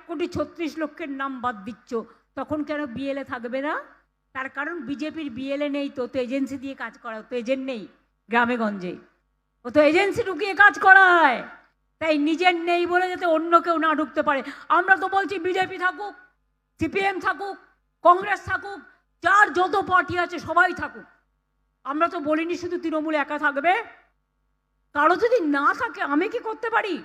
1,36,00,000 নাম বাদ দিচ্ছ, তখন কেন বিএলএ থাকবে না? তার কারণ বিজেপির বিএলএ নেই, তো এজেন্সি দিয়ে কাজ করা, তো এজেন্ট নেই গ্রামে গঞ্জে, ও তো এজেন্সি ঢুকিয়ে কাজ করায়। তাই নিজের নেই বলে যাতে অন্য কেউ না ঢুকতে পারে। আমরা তো বলছি বিজেপি থাকুক, সিপিএম থাকুক, কংগ্রেস থাকুক, যার যত পার্টি আছে সবাই থাকুক। আমরা তো বলিনি শুধু তৃণমূল একা থাকবে। কারো যদি না থাকে আমি কি করতে পারি?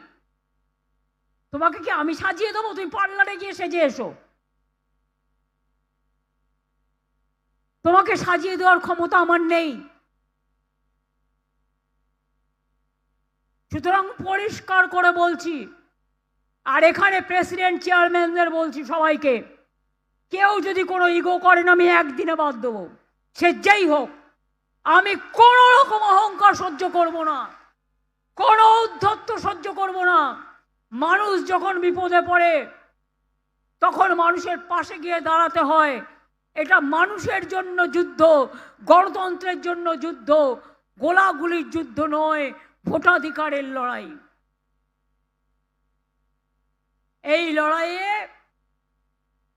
তোমাকে কি আমি সাজিয়ে দেবো? তুমি পার্লারে গিয়ে সেজে এসো। তোমাকে সাজিয়ে দেওয়ার ক্ষমতা আমার নেই। সুতরাং পরিষ্কার করে বলছি, আর এখানে প্রেসিডেন্ট চেয়ারম্যানদের বলছি সবাইকে, কেউ যদি কোনো ইগো করেন আমি একদিনে বাদ দেবো, সে যেই হোক। আমি কোনো রকম অহংকার সহ্য করব না, কোনো উদ্ধত্ত সহ্য করব না। মানুষ যখন বিপদে পড়ে তখন মানুষের পাশে গিয়ে দাঁড়াতে হয়। এটা মানুষের জন্য যুদ্ধ, গণতন্ত্রের জন্য যুদ্ধ, গোলাগুলির যুদ্ধ নয়, ভোটাধিকারের লড়াই। এই লড়াইয়ে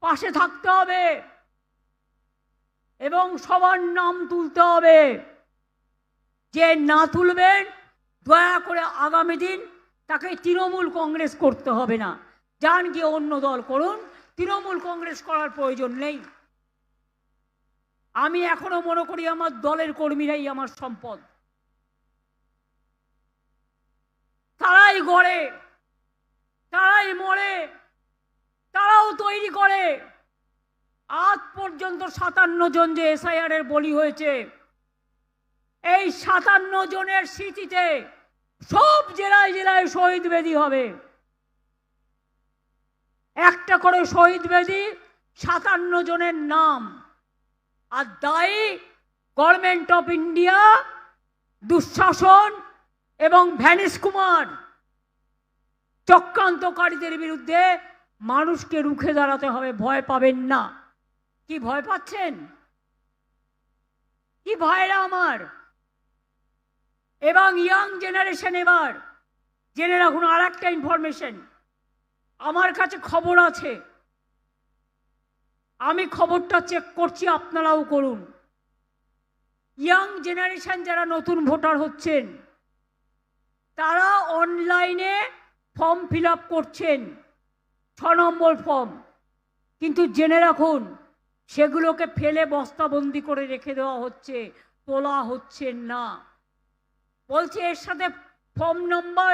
পাশে থাকতে হবে এবং সবার নাম তুলতে হবে। যে না তুলবেন দয়া করে আগামী দিন তাকে তৃণমূল কংগ্রেস করতে হবে না, যান গিয়ে অন্য দল করুন, তৃণমূল কংগ্রেস করার প্রয়োজন নেই। আমি এখনো মনে করি আমার দলের কর্মীরাই আমার সম্পদ। তারাই গড়ে, তারাই মরে, তারাও তৈরি করে। আজ পর্যন্ত 57 জন যে এসআইআর এর বলি হয়েছে, এই 57 জনের স্মৃতিতে সব জেলায় জেলায় শহীদ বেদি হবে। একটা করে শহীদ বেদি, 57 জনের নাম। আর দায়ী গভর্নমেন্ট অফ ইন্ডিয়া, দুঃশাসন এবং ভ্যানিশ কুমার চক্রান্তকারীদের বিরুদ্ধে মানুষকে রুখে দাঁড়াতে হবে। ভয় পাবেন না। কি ভয় পাচ্ছেন? কি ভয়রা আমার? এবং ইয়াং জেনারেশন এবার জেনে রাখুন আর একটা ইনফরমেশন। আমার কাছে খবর আছে, আমি খবরটা চেক করছি, আপনারাও করুন। ইয়াং জেনারেশন যারা নতুন ভোটার হচ্ছেন তারা অনলাইনে ফর্ম ফিল আপ করছেন, 6 নম্বর ফর্ম, কিন্তু জেনে রাখুন সেগুলোকে ফেলে বস্তাবন্দি করে রেখে দেওয়া হচ্ছে, তোলা হচ্ছে না। বলছে এর সাথে ফর্ম নম্বর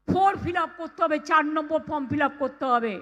4 ফিল আপ করতে হবে, 4 নম্বর ফর্ম ফিল আপ করতে হবে।